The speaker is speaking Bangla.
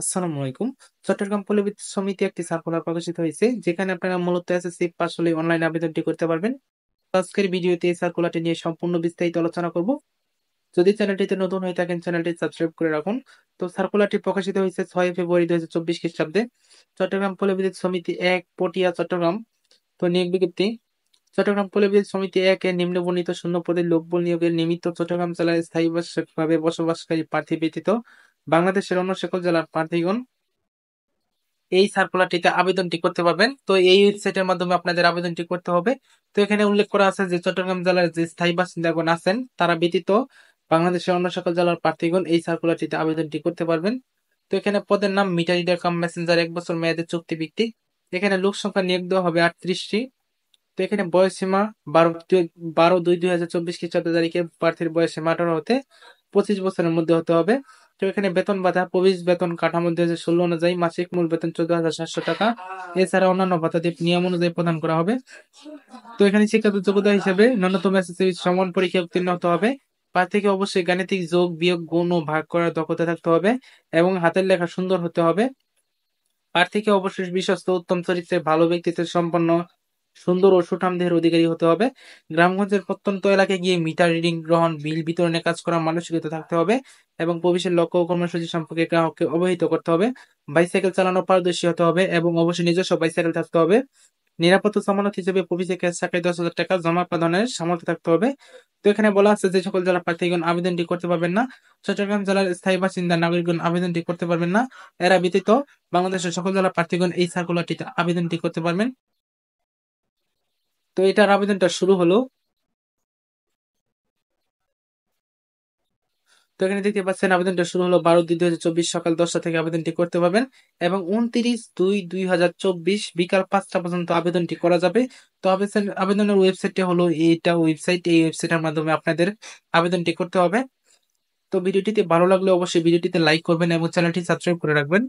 আসসালামু আলাইকুম। চট্টগ্রাম পল্লী বিদ্যুৎ সমিতি একটি সার্কুলার প্রকাশিত হয়েছে, যেখানে আপনারা মূলত এসএসসি পাস হলে অনলাইনে আবেদনটি করতে পারবেন। তো আজকের ভিডিওতে এই সার্কুলারটি নিয়ে সম্পূর্ণ বিস্তারিত আলোচনা করব। যদি চ্যানেলটিতে নতুন হয়ে থাকেন, চ্যানেলটি সাবস্ক্রাইব করে রাখুন। তো সার্কুলারটি প্রকাশিত হয়েছে 6 ফেব্রুয়ারি 2024 খ্রিস্টাব্দে। চট্টগ্রাম পল্লী বিদ্যুৎ সমিতি 1 পটিয়া চট্টগ্রাম। তো নিয়োগ বিজ্ঞপ্তি: চট্টগ্রাম পল্লী বিদ্যুৎ সমিতি 1 এ নিম্নবর্ণিত শূন্য পদে লোকবল নিয়োগের নিমিত্ত চট্টগ্রাম জেলায় স্থায়ীভাবে বসবাসকারী প্রার্থী ব্যতীত বাংলাদেশের অন্য সকল জেলার প্রার্থীগণ এই সার্কুলারটিতে আবেদনটি করতে পারবেন। তো এই ওয়েবসাইটের মাধ্যমে আপনাদের আবেদনটি করতে হবে। তো এখানে উল্লেখ করা আছে যে চট্টগ্রাম জেলার যে স্থায়ী বাসিন্দাগণ আছেন তারা ব্যতীত বাংলাদেশের অন্য সকল জেলার প্রার্থীগণ এই সার্কুলারটিতে আবেদনটি করতে পারবেন। তো এখানে পদের নাম মিটার রিডার কাম মেসেঞ্জার, 1 বছর মেয়াদের চুক্তি ভিত্তিক। এখানে লোক সংখ্যা নিয়োগ দেওয়া হবে 38টি। তো এখানে বয়স সীমা 12/2/2024 খ্রিস্টাব্দ তারিখে প্রার্থীর বয়স সীমা 18 হতে 25 বছরের মধ্যে হতে হবে। তো এখানে বেতন ভাতা প্রবেশ বেতন কাঠামো 2016 অনুযায়ী মাসিক মূল বেতন 14,700 টাকা। এছাড়া অন্যান্য ভাতা নিয়ম অনুযায়ী প্রদান করা হবে। তো এখানে শিক্ষাগত যোগ্যতা হিসেবে ন্যূনতম এসএসসি সমান পরীক্ষা উত্তীর্ণ হতে হবে। প্রার্থীকে অবশ্যই গাণিতিক যোগ বিয়োগ গুণ ও ভাগ করার দক্ষতা থাকতে হবে এবং হাতের লেখা সুন্দর হতে হবে। প্রার্থীকে অবশ্যই বিশ্বস্ত, উত্তম চরিত্রের, ভালো ব্যক্তিত্বের সম্পন্ন, সুন্দর ও সুঠাম দেহের অধিকারী হতে হবে। গ্রামগঞ্জের প্রত্যন্ত এলাকায় গিয়ে মিটার রিডিং গ্রহণ, বিল বিতরণে কাজ করার মানসিকতা থাকতে হবে এবং প্রবেশের লক্ষ্য ও কর্মসূচি সম্পর্কে গ্রাহককে অবহিত করতে হবে। বাইসাইকেল চালানো পারদর্শী হতে হবে এবং অবশ্যই নিজস্ব বাইসাইকেল থাকতে হবে। নিরাপত্তা জামানত হিসেবে প্রবেশিকা শাখায় 10,000 টাকা জমা প্রদানের সামর্থ্য থাকতে হবে। তো এখানে বলা আছে যে সকল জেলার প্রার্থীগণ আবেদনটি করতে পারবেন না। চট্টগ্রাম জেলার স্থায়ী বাসিন্দা নাগরিকগণ আবেদনটি করতে পারবেন না। এরা ব্যতীত বাংলাদেশের সকল জেলার প্রার্থীগণ এই সার্কুলারটিতে আবেদনটি করতে পারবেন। তো এটার আবেদনটা শুরু হলো। তো এখানে দেখতে পাচ্ছেন আবেদনটা শুরু হলো 12/2/2024 সকাল 10টা থেকে আবেদনটি করতে পারবেন এবং 29/2/2024 বিকাল 5টা পর্যন্ত আবেদনটি করা যাবে। তো আবেদনের ওয়েবসাইটটা হলো এইটা ওয়েবসাইট। এই ওয়েবসাইটের মাধ্যমে আপনাদের আবেদনটি করতে হবে। তো ভিডিওটিতে ভালো লাগলে অবশ্যই ভিডিওটিতে লাইক করবেন এবং চ্যানেলটি সাবস্ক্রাইব করে রাখবেন।